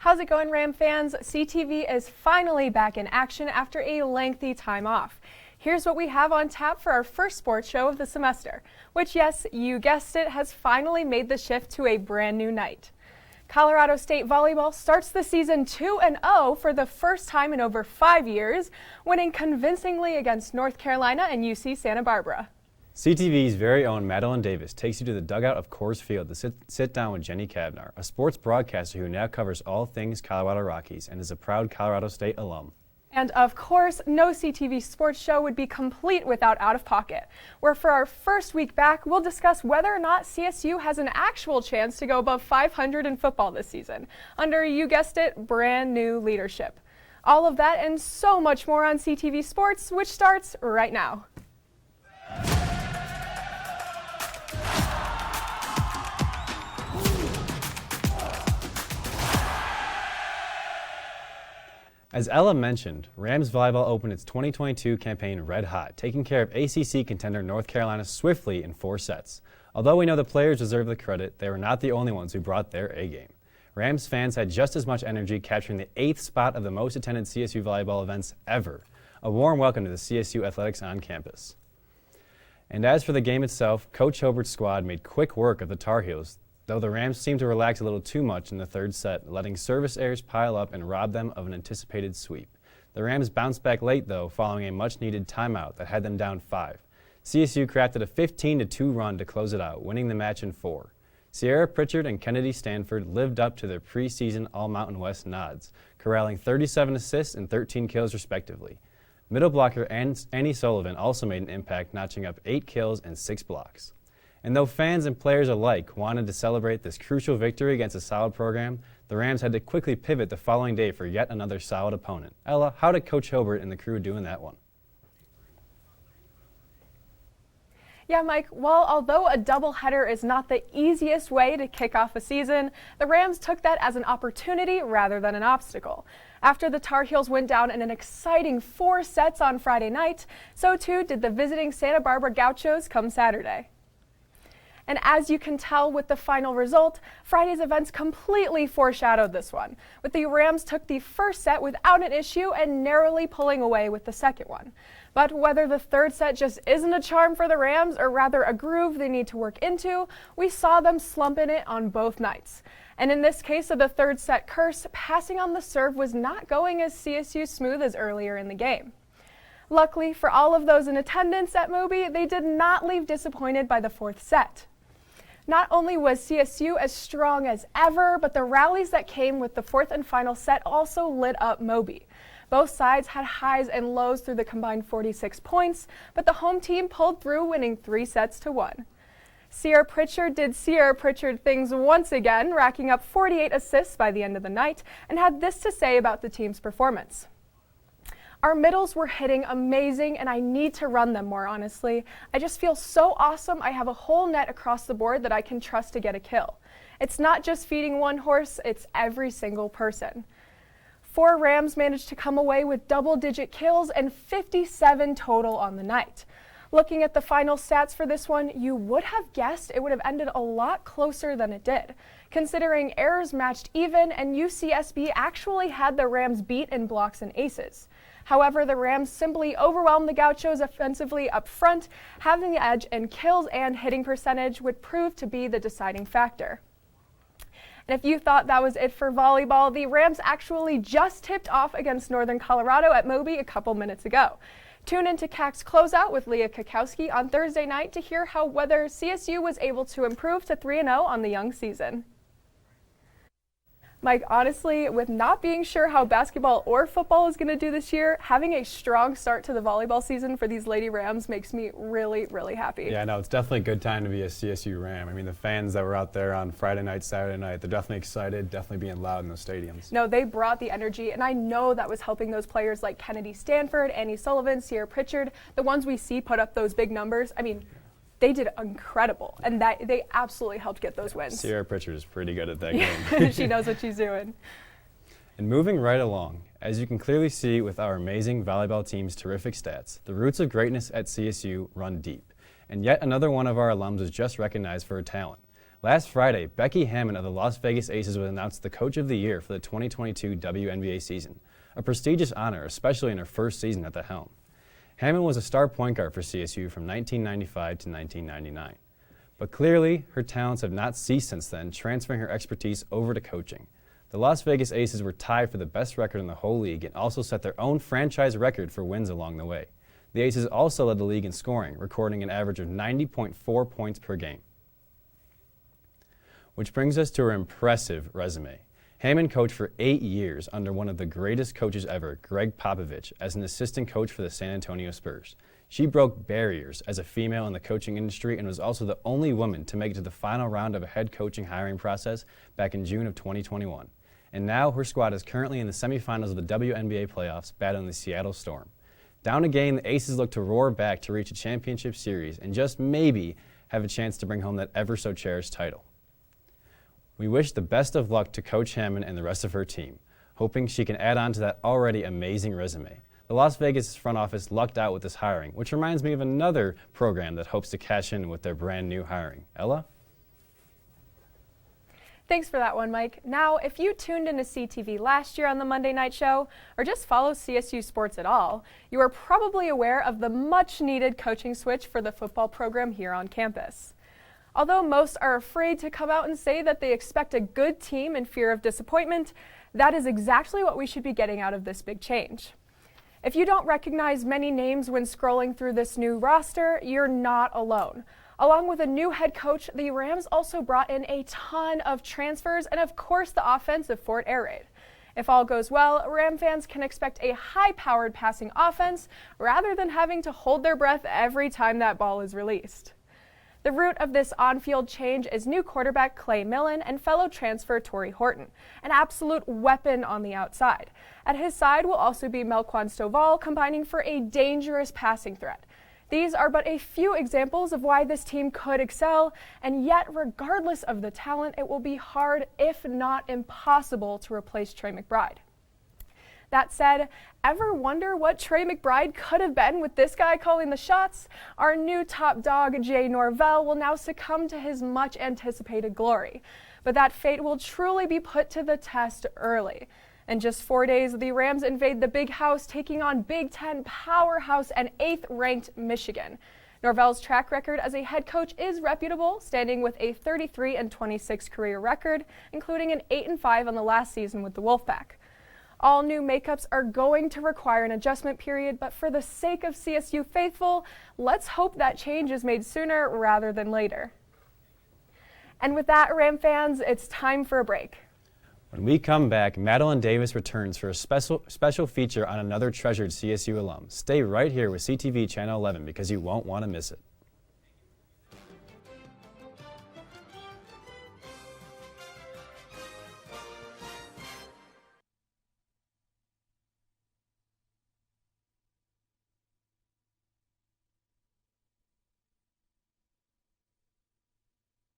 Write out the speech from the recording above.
How's it going, Ram fans? CTV is finally back in action after a lengthy time off. Here's what we have on tap for our first sports show of the semester, which, yes, you guessed it, has finally made the shift to a brand new night. Colorado State Volleyball starts the season 2-0 for the first time in over 5 years, winning convincingly against North Carolina and UC Santa Barbara. CTV's very own Madeline Davis takes you to the dugout of Coors Field to sit down with Jenny Kavnar, a sports broadcaster who now covers all things Colorado Rockies and is a proud Colorado State alum. And of course, no CTV Sports show would be complete without Out of Pocket, where for our first week back, we'll discuss whether or not CSU has an actual chance to go above 500 in football this season, under, you guessed it, brand new leadership. All of that and so much more on CTV Sports, which starts right now. As Ella mentioned, Rams Volleyball opened its 2022 campaign red hot, taking care of ACC contender North Carolina swiftly in 4 sets. Although we know the players deserve the credit, they were not the only ones who brought their A-game. Rams fans had just as much energy, capturing the 8th spot of the most attended CSU Volleyball events ever. A warm welcome to the CSU athletics on campus. And as for the game itself, Coach Hobart's squad made quick work of the Tar Heels, though the Rams seemed to relax a little too much in the 3rd set, letting service errors pile up and rob them of an anticipated sweep. The Rams bounced back late, though, following a much-needed timeout that had them down 5. CSU crafted a 15-2 run to close it out, winning the match in 4. Sierra Pritchard and Kennedy Stanford lived up to their preseason All-Mountain West nods, corralling 37 assists and 13 kills respectively. Middle blocker Annie Sullivan also made an impact, notching up 8 kills and 6 blocks. And though fans and players alike wanted to celebrate this crucial victory against a solid program, the Rams had to quickly pivot the following day for yet another solid opponent. Ella, how did Coach Hobart and the crew do in that one? Yeah, Mike, well, although a doubleheader is not the easiest way to kick off a season, the Rams took that as an opportunity rather than an obstacle. After the Tar Heels went down in an exciting 4 sets on Friday night, so too did the visiting Santa Barbara Gauchos come Saturday. And as you can tell with the final result, Friday's events completely foreshadowed this one, with the Rams took the first set without an issue and narrowly pulling away with the second one. But whether the 3rd set just isn't a charm for the Rams, or rather a groove they need to work into, we saw them slump in it on both nights. And in this case of the 3rd set curse, passing on the serve was not going as CSU smooth as earlier in the game. Luckily for all of those in attendance at Moby, they did not leave disappointed by the 4th set. Not only was CSU as strong as ever, but the rallies that came with the 4th and final set also lit up Moby. Both sides had highs and lows through the combined 46 points, but the home team pulled through, winning 3 sets to 1. Sierra Pritchard did Sierra Pritchard things once again, racking up 48 assists by the end of the night, and had this to say about the team's performance. Our middles were hitting amazing, and I need to run them more, honestly. I just feel so awesome I have a whole net across the board that I can trust to get a kill. It's not just feeding one horse, it's every single person. 4 Rams managed to come away with double-digit kills and 57 total on the night. Looking at the final stats for this one, you would have guessed it would have ended a lot closer than it did, considering errors matched even and UCSB actually had the Rams beat in blocks and aces. However, the Rams simply overwhelmed the Gauchos offensively up front, having the edge in kills and hitting percentage would prove to be the deciding factor. And if you thought that was it for volleyball, the Rams actually just tipped off against Northern Colorado at Moby a couple minutes ago. Tune into CAC's Closeout with Leah Kakowski on Thursday night to hear whether CSU was able to improve to 3-0 on the young season. Mike, honestly, with not being sure how basketball or football is going to do this year, having a strong start to the volleyball season for these Lady Rams makes me really, really happy. Yeah, no, it's definitely a good time to be a CSU Ram. I mean, the fans that were out there on Friday night, Saturday night, they're definitely excited, definitely being loud in those stadiums. No, they brought the energy, and I know that was helping those players like Kennedy Stanford, Annie Sullivan, Sierra Pritchard, the ones we see put up those big numbers. I mean, they did incredible, and that they absolutely helped get those wins. Sierra Pritchard is pretty good at that game. She knows what she's doing. And moving right along, as you can clearly see with our amazing volleyball team's terrific stats, the roots of greatness at CSU run deep. And yet another one of our alums was just recognized for her talent. Last Friday, Becky Hammon of the Las Vegas Aces was announced the Coach of the Year for the 2022 WNBA season, a prestigious honor, especially in her first season at the helm. Hammon was a star point guard for CSU from 1995 to 1999. But clearly, her talents have not ceased since then, transferring her expertise over to coaching. The Las Vegas Aces were tied for the best record in the whole league and also set their own franchise record for wins along the way. The Aces also led the league in scoring, recording an average of 90.4 points per game. Which brings us to her impressive resume. Hammon coached for 8 years under one of the greatest coaches ever, Greg Popovich, as an assistant coach for the San Antonio Spurs. She broke barriers as a female in the coaching industry and was also the only woman to make it to the final round of a head coaching hiring process back in June of 2021. And now her squad is currently in the semifinals of the WNBA playoffs, battling the Seattle Storm. Down a game, the Aces look to roar back to reach a championship series and just maybe have a chance to bring home that ever-so-cherished title. We wish the best of luck to Coach Hammon and the rest of her team, hoping she can add on to that already amazing resume. The Las Vegas front office lucked out with this hiring, which reminds me of another program that hopes to cash in with their brand new hiring. Ella? Thanks for that one, Mike. Now, if you tuned into CTV last year on the Monday Night Show, or just follow CSU Sports at all, you are probably aware of the much-needed coaching switch for the football program here on campus. Although most are afraid to come out and say that they expect a good team in fear of disappointment, that is exactly what we should be getting out of this big change. If you don't recognize many names when scrolling through this new roster, you're not alone. Along with a new head coach, the Rams also brought in a ton of transfers and, of course, the offensive Fort Air Raid. If all goes well, Ram fans can expect a high-powered passing offense rather than having to hold their breath every time that ball is released. The root of this on-field change is new quarterback Clay Millen and fellow transfer Torrey Horton, an absolute weapon on the outside. At his side will also be Melquan Stovall, combining for a dangerous passing threat. These are but a few examples of why this team could excel, and yet regardless of the talent, it will be hard, if not impossible, to replace Trey McBride. That said, ever wonder what Trey McBride could have been with this guy calling the shots? Our new top dog, Jay Norvell, will now succumb to his much anticipated glory. But that fate will truly be put to the test early. In just 4 days, the Rams invade the Big House, taking on Big Ten powerhouse and 8th-ranked Michigan. Norvell's track record as a head coach is reputable, standing with a 33-26 career record, including an 8-5 on the last season with the Wolfpack. All new makeups are going to require an adjustment period, but for the sake of CSU faithful, let's hope that change is made sooner rather than later. And with that, Ram fans, it's time for a break. When we come back, Madeline Davis returns for a special feature on another treasured CSU alum. Stay right here with CTV Channel 11 because you won't want to miss it.